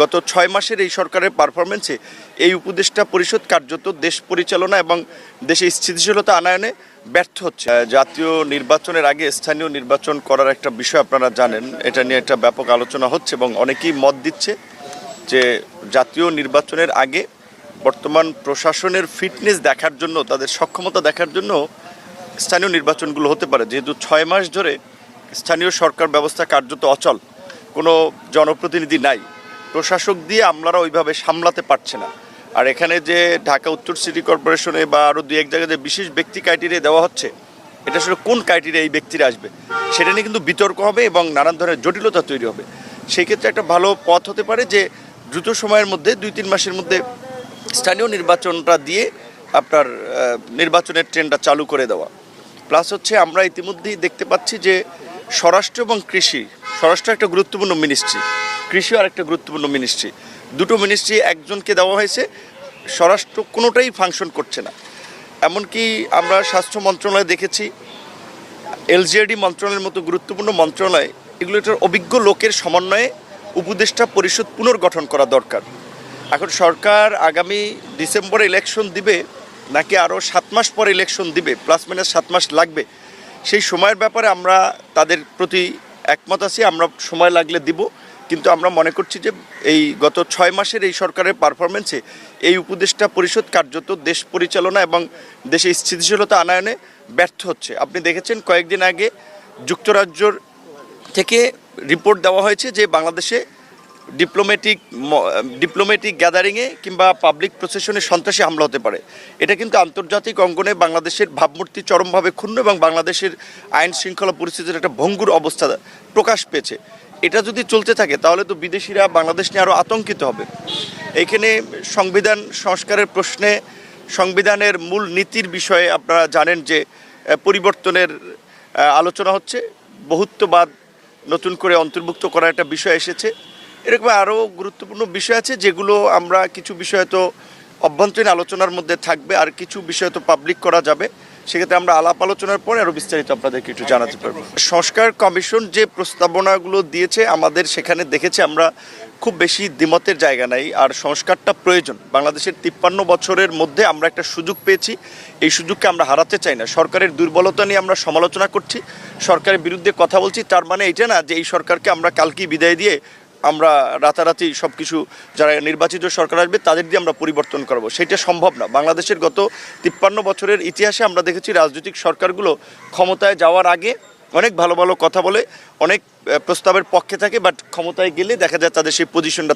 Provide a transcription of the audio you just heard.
গত 6 মাসের এই সরকারের পারফরমেন্সে এই উপদেষ্টা পরিষদ কার্যত দেশ পরিচালনা এবং দেশে স্থিতিশীলতা আনয়নে ব্যর্থ হচ্ছে। জাতীয় নির্বাচনের আগে স্থানীয় নির্বাচন করার একটা বিষয় আপনারা জানেন, এটা নিয়ে একটা ব্যাপক আলোচনা হচ্ছে এবং অনেকেই মত দিচ্ছে যে জাতীয় নির্বাচনের আগে বর্তমান প্রশাসনের ফিটনেস দেখার জন্য, তাদের সক্ষমতা দেখার জন্য স্থানীয় নির্বাচনগুলো হতে পারে। যেহেতু 6 মাস ধরে স্থানীয় সরকার ব্যবস্থা কার্যত অচল, কোনো জনপ্রতিনিধি নাই, প্রশাসক দিয়ে আমলারা ওইভাবে সামলাতে পারছে না। আর এখানে যে ঢাকা উত্তর সিটি কর্পোরেশনে বা আরও দু এক জায়গায় যে বিশেষ ব্যক্তি ক্রাইটেরিয়া দেওয়া হচ্ছে, এটা আসলে কোন ক্রাইটেরিয়া এই ব্যক্তিরা আসবে সেটা নিয়ে কিন্তু বিতর্ক হবে এবং নানান ধরনের জটিলতা তৈরি হবে। সেই ক্ষেত্রে একটা ভালো পথ হতে পারে যে দ্রুত সময়ের মধ্যে 2-3 মাসের মধ্যে স্থানীয় নির্বাচনটা দিয়ে আপনার নির্বাচনের ট্রেন্ডটা চালু করে দেওয়া। প্লাস হচ্ছে আমরা ইতিমধ্যেই দেখতে পাচ্ছি যে স্বরাষ্ট্র এবং কৃষি, স্বরাষ্ট্র একটা গুরুত্বপূর্ণ মিনিস্ট্রি, কৃষিও আর একটা গুরুত্বপূর্ণ মিনিস্ট্রি, দুটো মিনিস্ট্রি একজনকে দেওয়া হয়েছে। স্বরাষ্ট্র কোনোটাই ফাংশন করছে না। এমনকি আমরা স্বাস্থ্য মন্ত্রণালয়ে দেখেছি, এলজিআরডি মন্ত্রণালয়ের মতো গুরুত্বপূর্ণ মন্ত্রণালয়, এগুলোটার অভিজ্ঞ লোকের সমন্বয়ে উপদেষ্টা পরিষদ পুনর্গঠন করা দরকার। এখন সরকার আগামী ডিসেম্বরে ইলেকশন দিবে নাকি আরও 7 মাস পরে ইলেকশন দিবে, প্লাস মাইনাস 7 মাস লাগবে, সেই সময়ের ব্যাপারে আমরা তাদের প্রতি একমত আছি। আমরা সময় লাগলে দিব, কিন্তু আমরা মনে করছি যে এই গত 6 মাসের এই সরকারের পারফরমেন্সে এই উপদেষ্টা পরিষদ কার্যত দেশ পরিচালনা এবং দেশে স্থিতিশীলতা আনয়নে ব্যর্থ হচ্ছে। আপনি দেখেছেন কয়েকদিন আগে যুক্তরাজ্যর থেকে রিপোর্ট দেওয়া হয়েছে যে বাংলাদেশে ডিপ্লোম্যাটিক গ্যাদারিংয়ে কিংবা পাবলিক প্রসেশনে সন্ত্রাসী হামলা হতে পারে। এটা কিন্তু আন্তর্জাতিক অঙ্গনে বাংলাদেশের ভাবমূর্তি চরমভাবে ক্ষুণ্ণ এবং বাংলাদেশের আইন শৃঙ্খলা পরিস্থিতির একটা ভঙ্গুর অবস্থা প্রকাশ পেয়েছে। এটা যদি চলতে থাকে তাহলে তো বিদেশিরা বাংলাদেশ নিয়ে আরও আতঙ্কিত হবে। এইখানে সংবিধান সংস্কারের প্রশ্নে সংবিধানের মূল নীতির বিষয়ে আপনারা জানেন যে পরিবর্তনের আলোচনা হচ্ছে, বহুত্ববাদ নতুন করে অন্তর্ভুক্ত করার একটা বিষয় এসেছে। এরকম আরও গুরুত্বপূর্ণ বিষয় আছে যেগুলো আমরা কিছু বিষয় তো অভ্যন্তরীণ আলোচনার মধ্যে থাকবে, আর কিছু বিষয় তো পাবলিক করা যাবে। সেক্ষেত্রে আমরা আলাপ আলোচনার পরে আরও বিস্তারিত আপনাদেরকে একটু জানাতে পারবো। সংস্কার কমিশন যে প্রস্তাবনাগুলো দিয়েছে আমাদের সেখানে দেখেছি আমরা খুব বেশি দ্বিমতের জায়গা নাই। আর সংস্কারটা প্রয়োজন। বাংলাদেশের 53 বছরের মধ্যে আমরা একটা সুযোগ পেয়েছি, এই সুযোগকে আমরা হারাতে চাই না। সরকারের দুর্বলতা নিয়ে আমরা সমালোচনা করছি, সরকারের বিরুদ্ধে কথা বলছি, তার মানে এটা না যে এই সরকারকে আমরা কালকেই বিদায় দিয়ে আমরা রাতারাতি সব কিছু যারা নির্বাচিত সরকার আসবে তাদের দিয়ে আমরা পরিবর্তন করব, সেটা সম্ভব না। বাংলাদেশের গত 53 বছরের ইতিহাসে আমরা দেখেছি রাজনৈতিক সরকারগুলো ক্ষমতায় যাওয়ার আগে অনেক ভালো ভালো কথা বলে, অনেক প্রস্তাবের পক্ষে থাকে, বাট ক্ষমতায় গেলে দেখা যায় তাদের সেই পজিশনটা